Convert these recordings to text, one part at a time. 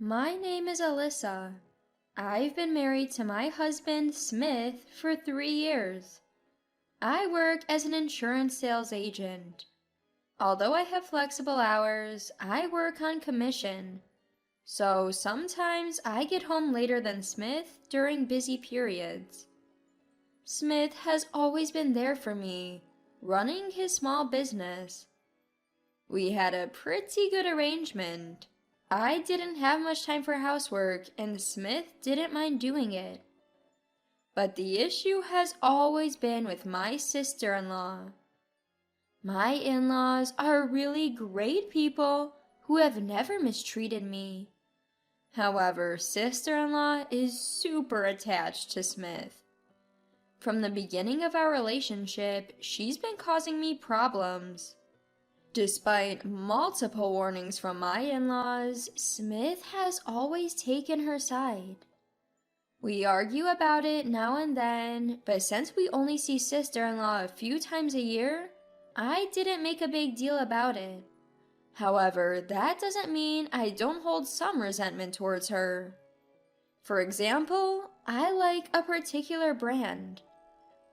My name is Alyssa. I've been married to my husband, Smith, for 3 years. I work as an insurance sales agent. Although I have flexible hours, I work on commission. So sometimes I get home later than Smith during busy periods. Smith has always been there for me, running his small business. We had a pretty good arrangement. I didn't have much time for housework, and Smith didn't mind doing it. But the issue has always been with my sister-in-law. My in-laws are really great people who have never mistreated me. However, sister-in-law is super attached to Smith. From the beginning of our relationship, she's been causing me problems. Despite multiple warnings from my in-laws, Smith has always taken her side. We argue about it now and then, but since we only see sister-in-law a few times a year, I didn't make a big deal about it. However, that doesn't mean I don't hold some resentment towards her. For example, I like a particular brand.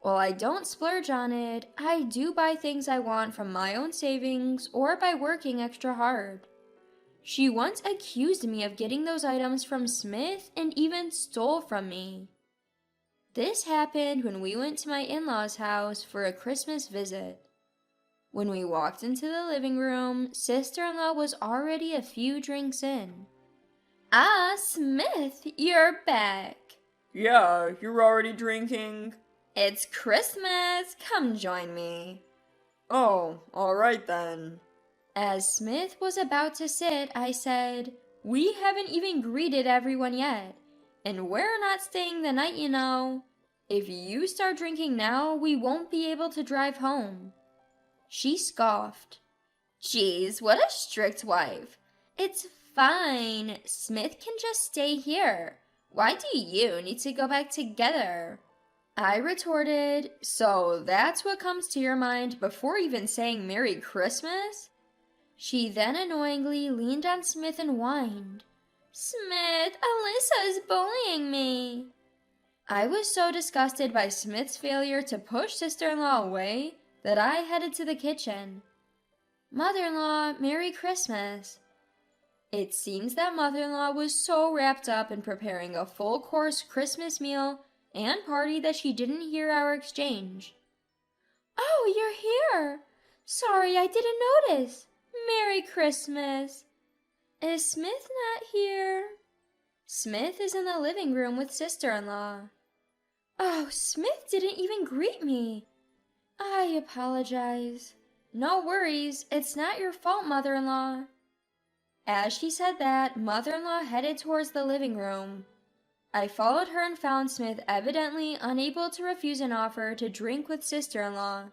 While I don't splurge on it, I do buy things I want from my own savings or by working extra hard. She once accused me of getting those items from Smith and even stole from me. This happened when we went to my in-laws' house for a Christmas visit. When we walked into the living room, sister-in-law was already a few drinks in. "Ah, Smith, you're back." "Yeah, you're already drinking?" "It's Christmas, come join me." "Oh, alright then." As Smith was about to sit, I said, "We haven't even greeted everyone yet, and we're not staying the night, you know. If you start drinking now, we won't be able to drive home." She scoffed. "Geez, what a strict wife. It's fine. Smith can just stay here. Why do you need to go back together?" I retorted, "So that's what comes to your mind before even saying Merry Christmas?" She then annoyingly leaned on Smith and whined, "Smith, Alyssa is bullying me." I was so disgusted by Smith's failure to push sister-in-law away that I headed to the kitchen. "Mother-in-law, Merry Christmas." It seems that mother-in-law was so wrapped up in preparing a full-course Christmas meal and party that she didn't hear our exchange. "Oh, you're here. Sorry, I didn't notice. Merry Christmas." "Is Smith not here?" "Smith is in the living room with sister-in-law." "Oh, Smith didn't even greet me. I apologize." "No worries, it's not your fault, mother-in-law." As she said that, mother-in-law headed towards the living room. I followed her and found Smith evidently unable to refuse an offer to drink with sister-in-law.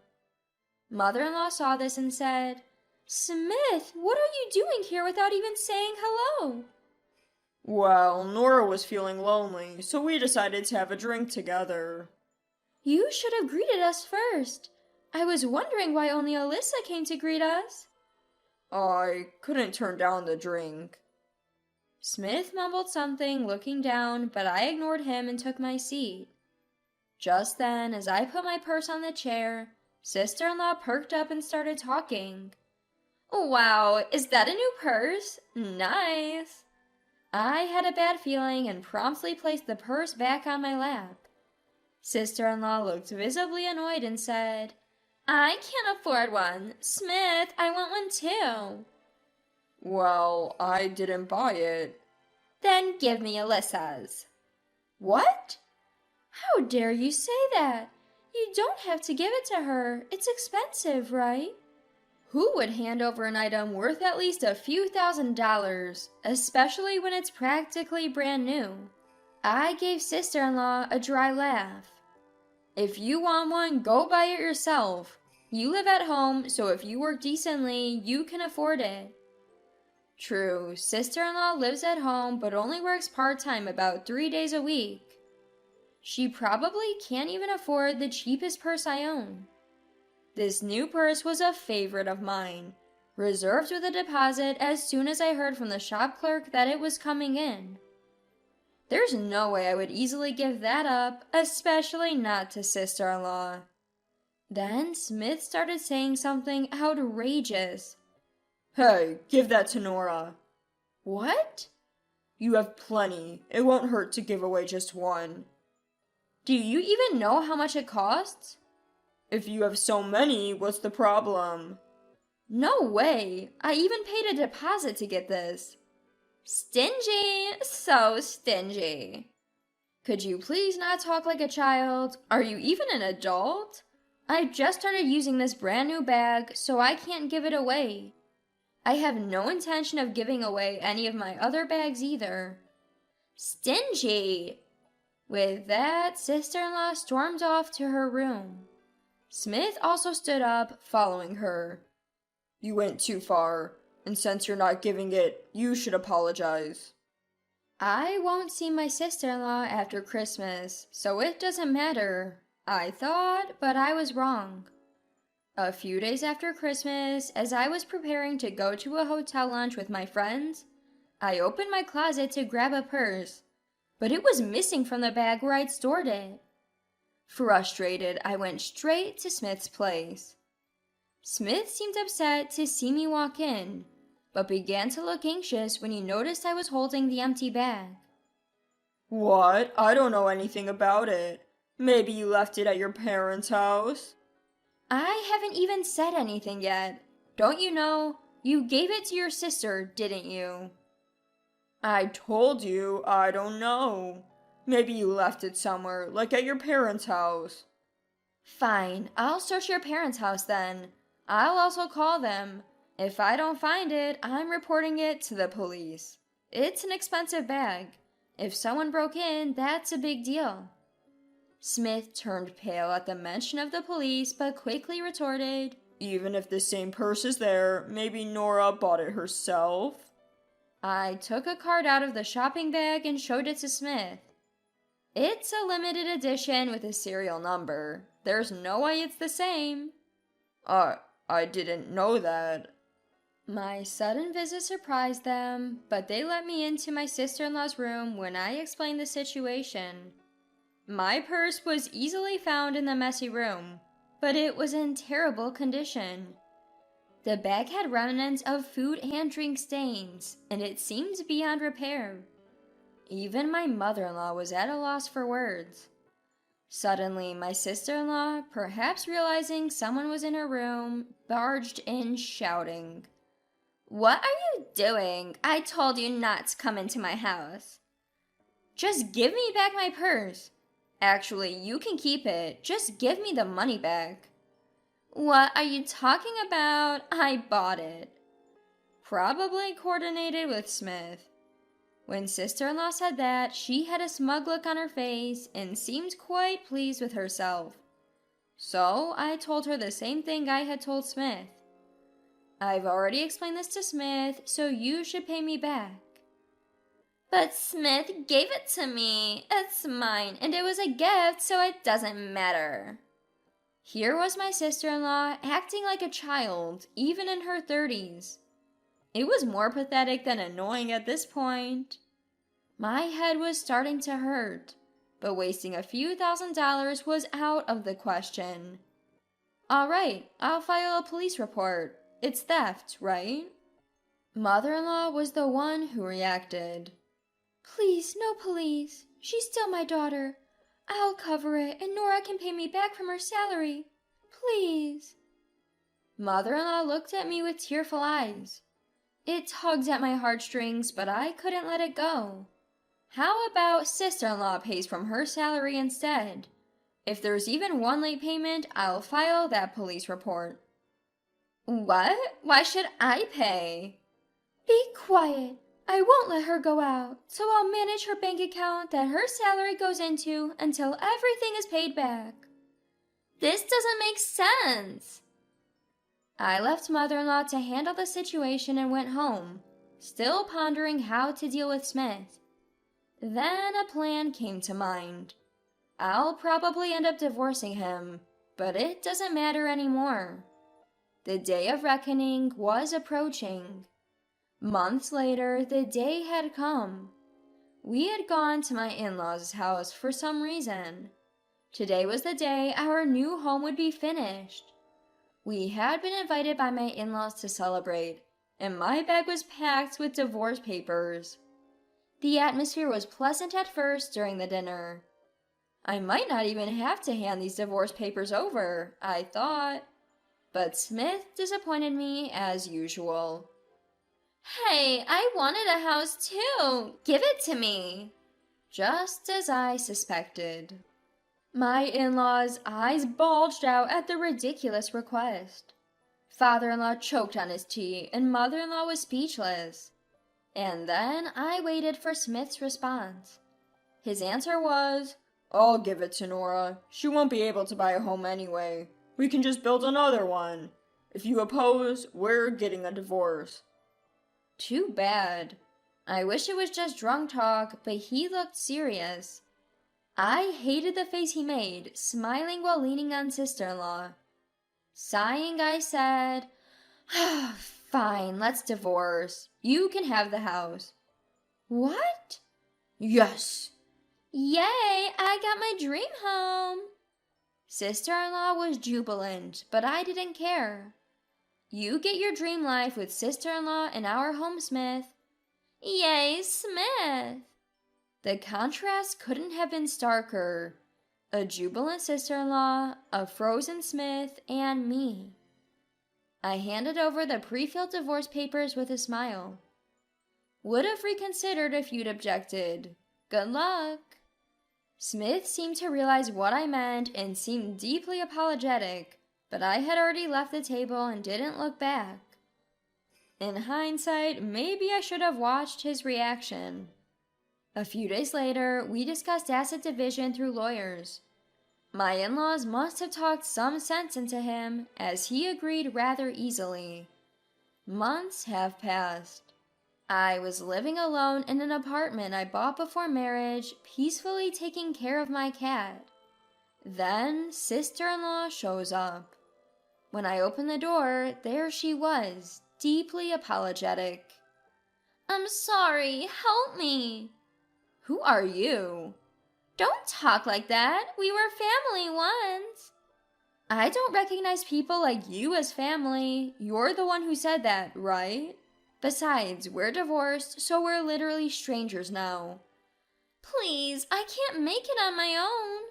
Mother-in-law saw this and said, "Smith, what are you doing here without even saying hello?" "Well, Nora was feeling lonely, so we decided to have a drink together." "You should have greeted us first. I was wondering why only Alyssa came to greet us." "I couldn't turn down the drink." Smith mumbled something, looking down, but I ignored him and took my seat. Just then, as I put my purse on the chair, sister-in-law perked up and started talking. "Wow, is that a new purse? Nice." I had a bad feeling and promptly placed the purse back on my lap. Sister-in-law looked visibly annoyed and said, "I can't afford one. Smith, I want one too." "Well, I didn't buy it." "Then give me Alyssa's." "What?" "How dare you say that? You don't have to give it to her. It's expensive, right?" Who would hand over an item worth at least a few $1,000s, especially when it's practically brand new? I gave sister-in-law a dry laugh. "If you want one, go buy it yourself. You live at home, so if you work decently, you can afford it." True, sister-in-law lives at home but only works part-time about 3 days a week. She probably can't even afford the cheapest purse I own. This new purse was a favorite of mine. reserved with a deposit as soon as I heard from the shop clerk that it was coming in. There's no way I would easily give that up, especially not to sister-in-law. Then Smith started saying something outrageous. Hey, give that to Nora. What? You have plenty. It won't hurt to give away just one. Do you even know how much it costs? If you have so many, what's the problem? No way! I even paid a deposit to get this. Stingy! So stingy. Could you please not talk like a child? Are you even an adult? I just started using this brand new bag, so I can't give it away. I have no intention of giving away any of my other bags either. Stingy! With that, sister-in-law stormed off to her room. Smith also stood up, following her. You went too far, and since you're not giving it, you should apologize. I won't see my sister-in-law after Christmas, so it doesn't matter. I thought, but I was wrong. A few days after Christmas, as I was preparing to go to a hotel lunch with my friends, I opened my closet to grab a purse, but it was missing from the bag where I'd stored it. Frustrated, I went straight to Smith's place. Smith seemed upset to see me walk in, but began to look anxious when he noticed I was holding the empty bag. What? I don't know anything about it. Maybe you left it at your parents' house? I haven't even said anything yet. Don't you know? You gave it to your sister, didn't you? I told you, I don't know. Maybe you left it somewhere, like at your parents' house. Fine, I'll search your parents' house then. I'll also call them. If I don't find it, I'm reporting it to the police. It's an expensive bag. If someone broke in, that's a big deal. Smith turned pale at the mention of the police, but quickly retorted, Even if the same purse is there, maybe Nora bought it herself? I took a card out of the shopping bag and showed it to Smith. It's a limited edition with a serial number. There's no way it's the same. I didn't know that. My sudden visit surprised them, but they let me into my sister-in-law's room when I explained the situation. My purse was easily found in the messy room, but it was in terrible condition. The bag had remnants of food and drink stains, and it seemed beyond repair. Even my mother-in-law was at a loss for words. Suddenly, my sister-in-law, perhaps realizing someone was in her room, barged in shouting, "What are you doing? I told you not to come into my house." "Just give me back my purse." "Actually, you can keep it. Just give me the money back." "What are you talking about? I bought it." Probably coordinated with Smith. When sister-in-law said that, she had a smug look on her face and seemed quite pleased with herself. So I told her the same thing I had told Smith. "I've already explained this to Smith, so you should pay me back." "But Smith gave it to me. It's mine, and it was a gift, so it doesn't matter." Here was my sister-in-law acting like a child, even in her 30s. It was more pathetic than annoying at this point. My head was starting to hurt, but wasting a few $1,000s was out of the question. "All right, I'll file a police report. It's theft, right?" Mother-in-law was the one who reacted. "Please, no police. She's still my daughter. I'll cover it, and Nora can pay me back from her salary. Please." Mother-in-law looked at me with tearful eyes. It tugged at my heartstrings, but I couldn't let it go. How about sister-in-law pays from her salary instead? If there's even one late payment, I'll file that police report. "What? Why should I pay?" "Be quiet. I won't let her go out, so I'll manage her bank account that her salary goes into until everything is paid back." "This doesn't make sense." I left mother-in-law to handle the situation and went home, still pondering how to deal with Smith. Then a plan came to mind. I'll probably end up divorcing him, but it doesn't matter anymore. The day of reckoning was approaching. Months later, the day had come. We had gone to my in-laws' house for some reason. Today was the day our new home would be finished. We had been invited by my in-laws to celebrate, and my bag was packed with divorce papers. The atmosphere was pleasant at first during the dinner. I might not even have to hand these divorce papers over, I thought. But Smith disappointed me as usual. "Hey, I wanted a house too! Give it to me!" Just as I suspected. My in-laws' eyes bulged out at the ridiculous request. Father-in-law choked on his tea, and mother-in-law was speechless. And then I waited for Smith's response. His answer was, "I'll give it to Nora. She won't be able to buy a home anyway. We can just build another one. If you oppose, we're getting a divorce." Too bad. I wish it was just drunk talk, but he looked serious. I hated the face he made, smiling while leaning on sister-in-law. Sighing, I said, "Fine, let's divorce. You can have the house." "What?" "Yes." "Yay, I got my dream home." Sister-in-law was jubilant, but I didn't care. "You get your dream life with sister-in-law in our home, Smith." "Yay, Smith!" The contrast couldn't have been starker. A jubilant sister-in-law, a frozen Smith, and me. I handed over the pre-filled divorce papers with a smile. "Would have reconsidered if you'd objected. Good luck." Smith seemed to realize what I meant and seemed deeply apologetic, but I had already left the table and didn't look back. In hindsight, maybe I should have watched his reaction. A few days later, we discussed asset division through lawyers. My in-laws must have talked some sense into him, as he agreed rather easily. Months have passed. I was living alone in an apartment I bought before marriage, peacefully taking care of my cat. Then sister-in-law shows up. When I opened the door, there she was, deeply apologetic. "I'm sorry, help me." "Who are you?" "Don't talk like that. We were family once." "I don't recognize people like you as family. You're the one who said that, right? Besides, we're divorced, so we're literally strangers now." "Please, I can't make it on my own."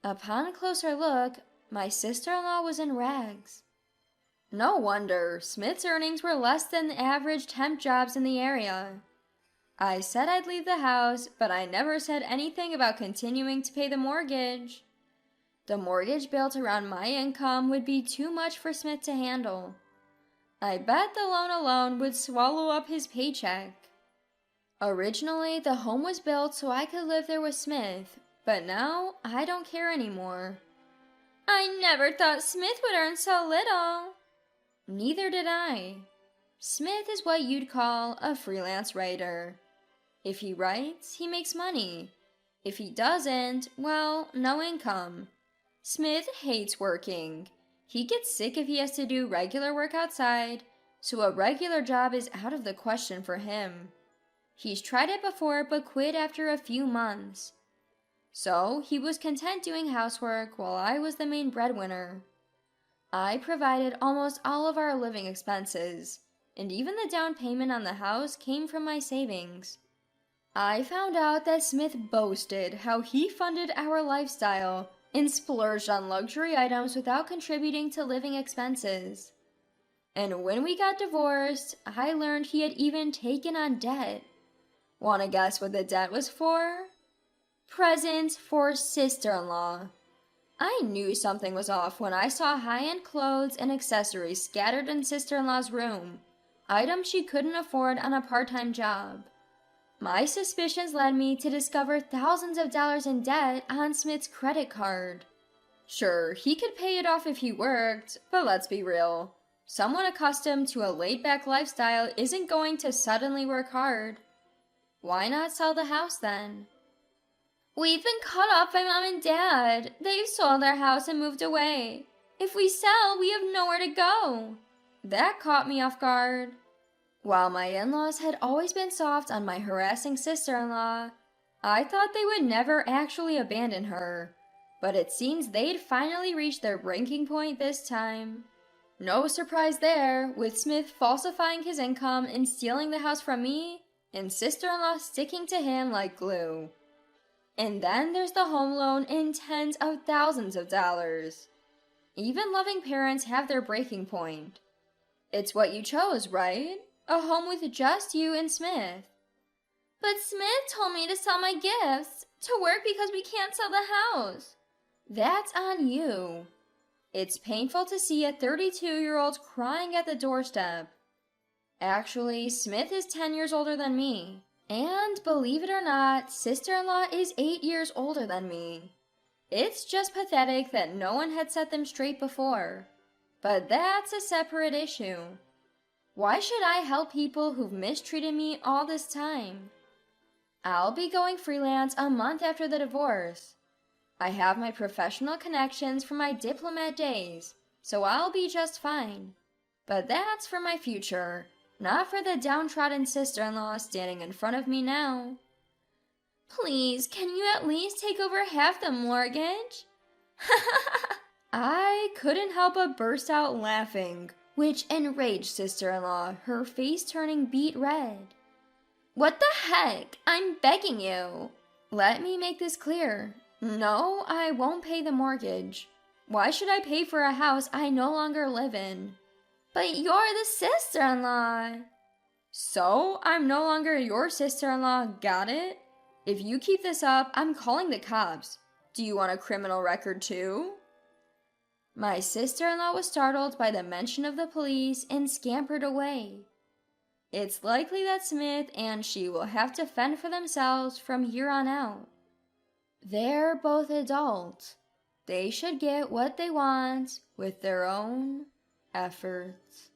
Upon a closer look, my sister-in-law was in rags. No wonder. Smith's earnings were less than the average temp jobs in the area. I said I'd leave the house, but I never said anything about continuing to pay the mortgage. The mortgage built around my income would be too much for Smith to handle. I bet the loan alone would swallow up his paycheck. Originally, the home was built so I could live there with Smith, but now I don't care anymore. "I never thought Smith would earn so little." Neither did I. Smith is what you'd call a freelance writer. If he writes, he makes money. If he doesn't, well, no income. Smith hates working. He gets sick if he has to do regular work outside, so a regular job is out of the question for him. He's tried it before but quit after a few months. So he was content doing housework while I was the main breadwinner. I provided almost all of our living expenses, and even the down payment on the house came from my savings. I found out that Smith boasted how he funded our lifestyle and splurged on luxury items without contributing to living expenses. And when we got divorced, I learned he had even taken on debt. Wanna guess what the debt was for? Presents for sister-in-law. I knew something was off when I saw high-end clothes and accessories scattered in sister-in-law's room, items she couldn't afford on a part-time job. My suspicions led me to discover thousands of dollars in debt on Smith's credit card. Sure, he could pay it off if he worked, but let's be real. Someone accustomed to a laid-back lifestyle isn't going to suddenly work hard. Why not sell the house then? "We've been cut off by Mom and Dad. They've sold our house and moved away. If we sell, we have nowhere to go. That caught me off guard. While my in-laws had always been soft on my harassing sister-in-law, I thought they would never actually abandon her. But it seems they'd finally reached their breaking point this time. No surprise there, with Smith falsifying his income and stealing the house from me, and sister-in-law sticking to him like glue. And then there's the home loan in tens of thousands of dollars. Even loving parents have their breaking point. It's what you chose, right? A home with just you and Smith. But Smith told me to sell my gifts, to work because we can't sell the house. That's on you. It's painful to see a 32-year-old crying at the doorstep. Actually, Smith is 10 years older than me. And believe it or not, sister-in-law is 8 years older than me. It's just pathetic that no one had set them straight before. But that's a separate issue. Why should I help people who've mistreated me all this time? I'll be going freelance a month after the divorce. I have my professional connections from my diplomat days, so I'll be just fine. But that's for my future, not for the downtrodden sister-in-law standing in front of me now. Please, can you at least take over half the mortgage? I couldn't help but burst out laughing, which enraged sister-in-law, her face turning beet red. What the heck? I'm begging you. Let me make this clear. No, I won't pay the mortgage. Why should I pay for a house I no longer live in? But you're the sister-in-law. So, I'm no longer your sister-in-law, got it? If you keep this up, I'm calling the cops. Do you want a criminal record too? My sister-in-law was startled by the mention of the police and scampered away. It's likely that Smith and she will have to fend for themselves from here on out. They're both adults. They should get what they want with their own efforts.